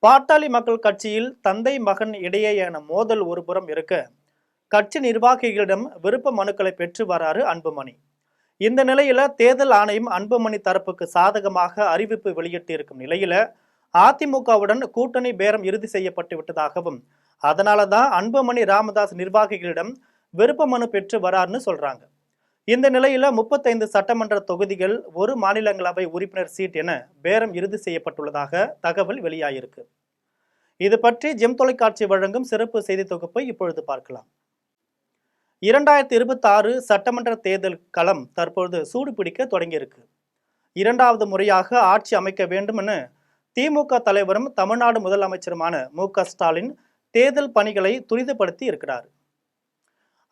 பாட்டாளி மக்கள் கட்சியில் தந்தை மகன் இடையேயான மோதல் ஒருபுறம் இருக்க, கட்சி நிர்வாகிகளிடம் விருப்ப மனுக்களை பெற்று வராரு அன்புமணி. இந்த நிலையில தேர்தல் ஆணையம் அன்புமணி தரப்புக்கு சாதகமாக அறிவிப்பு வெளியிட்டிருக்கும் நிலையில அதிமுகவுடன் கூட்டணி பேரம் இறுதி செய்யப்பட்டு விட்டதாகவும், அதனாலதான் அன்புமணி ராமதாஸ் நிர்வாகிகளிடம் விருப்ப மனு பெற்று வராருன்னு சொல்றாங்க. இந்த நிலையில 35 சட்டமன்ற தொகுதிகள், ஒரு மாநிலங்களவை உறுப்பினர் சீட் என பேரம் இறுதி செய்யப்பட்டுள்ளதாக தகவல் வெளியாயிருக்கு. இது பற்றி ஜெம் தொலைக்காட்சி வழங்கும் சிறப்பு செய்தி தொகுப்பை இப்பொழுது பார்க்கலாம். 2026 சட்டமன்ற தேர்தல் களம் தற்பொழுது சூடுபிடிக்க தொடங்கியிருக்கு. இரண்டாவது முறையாக ஆட்சி அமைக்க வேண்டும் என திமுக தலைவரும் தமிழ்நாடு முதலமைச்சருமான மு.க.ஸ்டாலின் தேர்தல் பணிகளை துரிதப்படுத்தி இருக்கிறார்.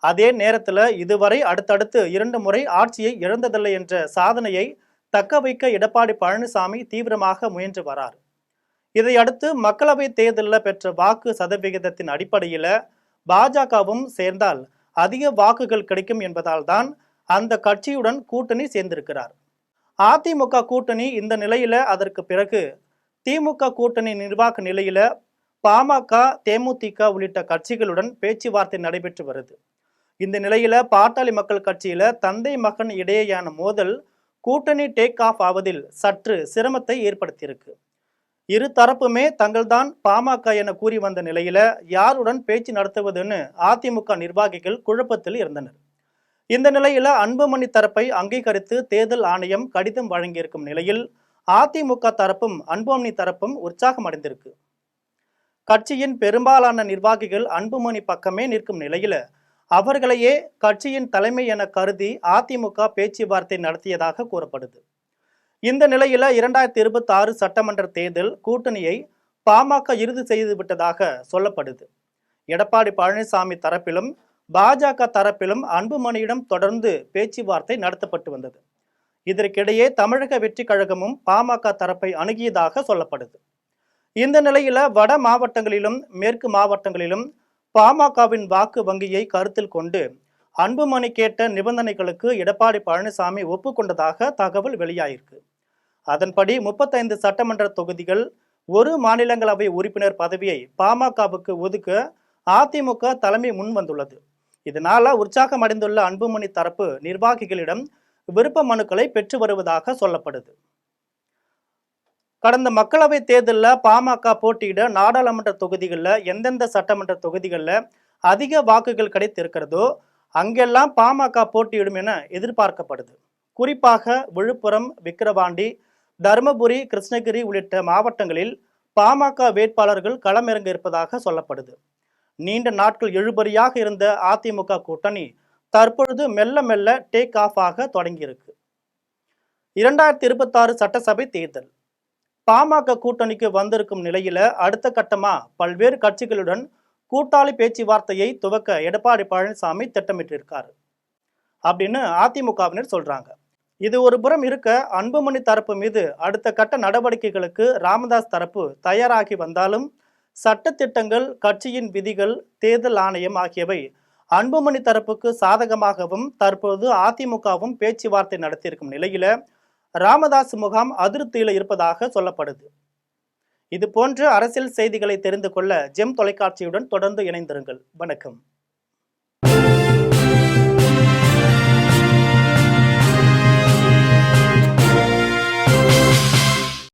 அதே நேரத்தில் இதுவரை அடுத்தடுத்து 2 முறை ஆட்சியை இழந்ததில்லை என்ற சாதனையை தக்க வைக்க எடப்பாடி பழனிசாமி தீவிரமாக முயன்று வரார். இதையடுத்து மக்களவை தேர்தலில் பெற்ற வாக்கு சதவிகிதத்தின் அடிப்படையில் பாஜகவும் சேர்ந்தால் அதிக வாக்குகள் கிடைக்கும் என்பதால் தான் அந்த கட்சியுடன் கூட்டணி சேர்ந்திருக்கிறார். அதிமுக கூட்டணி இந்த நிலையில அதற்கு பிறகு திமுக கூட்டணி நிர்வாக நிலையில பாமக, தேமுதிக உள்ளிட்ட கட்சிகளுடன் பேச்சுவார்த்தை நடைபெற்று வருது. இந்த நிலையில பாட்டாளி மக்கள் கட்சியில தந்தை மகன் இடையேயான மோதல் கூட்டணி டேக் ஆஃப் ஆவதில் சற்று சிரமத்தை ஏற்படுத்தியிருக்கு. இரு தரப்புமே தங்கள்தான் பாமக என கூறி வந்த நிலையில யாருடன் பேச்சு நடத்துவதுன்னு அதிமுக நிர்வாகிகள் குழப்பத்தில் இருந்தனர். இந்த நிலையில அன்புமணி தரப்பை அங்கீகரித்து தேர்தல் ஆணையம் கடிதம் வழங்கியிருக்கும் நிலையில் அதிமுக தரப்பும் அன்புமணி தரப்பும் உற்சாகம் அடைந்திருக்கு. கட்சியின் பெரும்பாலான நிர்வாகிகள் அன்புமணி பக்கமே நிற்கும் நிலையில அவர்களையே கட்சியின் தலைமை என கருதி அதிமுக பேச்சுவார்த்தை நடத்தியதாக கூறப்படுது. இந்த நிலையில 2026 சட்டமன்ற தேர்தல் கூட்டணியை பாமக இறுதி செய்து விட்டதாக சொல்லப்படுது. எடப்பாடி பழனிசாமி தரப்பிலும் பாஜக தரப்பிலும் அன்புமணியிடம் தொடர்ந்து பேச்சுவார்த்தை நடத்தப்பட்டு வந்தது. இதற்கிடையே தமிழக வெற்றி கழகமும் பாமக தரப்பை அணுகியதாக சொல்லப்படுது. இந்த நிலையில வட மாவட்டங்களிலும் மேற்கு மாவட்டங்களிலும் பாமகவின் வாக்கு வங்கியை கருத்தில் கொண்டு அன்புமணி கேட்ட நிபந்தனைகளுக்கு எடப்பாடி பழனிசாமி ஒப்புக்கொண்டதாக தகவல் வெளியாயிருக்கு. அதன்படி 35 சட்டமன்ற தொகுதிகள், ஒரு மாநிலங்களவை உறுப்பினர் பதவியை பாமகவுக்கு ஒதுக்க அதிமுக தலைமை முன் வந்துள்ளது. இதனால உற்சாகம் அடைந்துள்ள அன்புமணி தரப்பு நிர்வாகிகளிடம் விருப்ப மனுக்களை பெற்று வருவதாக சொல்லப்படுது. கடந்த மக்களவை தேர்தலில் பாமக போட்டியிட நாடாளுமன்ற தொகுதிகளில் எந்தெந்த சட்டமன்ற தொகுதிகளில் அதிக வாக்குகள் கிடைத்திருக்கிறதோ அங்கெல்லாம் பாமக போட்டியிடும் என எதிர்பார்க்கப்படுது. குறிப்பாக விழுப்புரம், விக்கிரவாண்டி, தருமபுரி, கிருஷ்ணகிரி உள்ளிட்ட மாவட்டங்களில் பாமக வேட்பாளர்கள் களமிறங்க இருப்பதாக சொல்லப்படுது. நீண்ட நாட்கள் இழுபறியாக இருந்த அதிமுக கூட்டணி தற்பொழுது மெல்ல மெல்ல டேக் ஆஃப் ஆக தொடங்கியிருக்கு. 2026 சட்டசபை தேர்தல் பாமக கூட்டணிக்கு வந்திருக்கும் நிலையில அடுத்த கட்டமா பல்வேறு கட்சிகளுடன் கூட்டாளி பேச்சுவார்த்தையை துவக்க எடப்பாடி பழனிசாமி திட்டமிட்டிருக்காரு அப்படின்னு அதிமுகவினர் சொல்றாங்க. இது ஒரு புறம் இருக்க, அன்புமணி தரப்பு மீது அடுத்த கட்ட நடவடிக்கைகளுக்கு ராமதாஸ் தரப்பு தயாராகி வந்தாலும் சட்டத்திட்டங்கள், கட்சியின் விதிகள், தேர்தல் ஆணையம் ஆகியவை அன்புமணி தரப்புக்கு சாதகமாகவும் தற்போது அதிமுகவும் பேச்சுவார்த்தை நடத்தியிருக்கும் நிலையில ராமதாஸ் முகாம் அதிருப்தியில் இருப்பதாக சொல்லப்படுது. இது போன்ற அரசியல் செய்திகளை தெரிந்து கொள்ள ஜெம் தொலைக்காட்சியுடன் தொடர்ந்து இணைந்திருங்கள். வணக்கம்.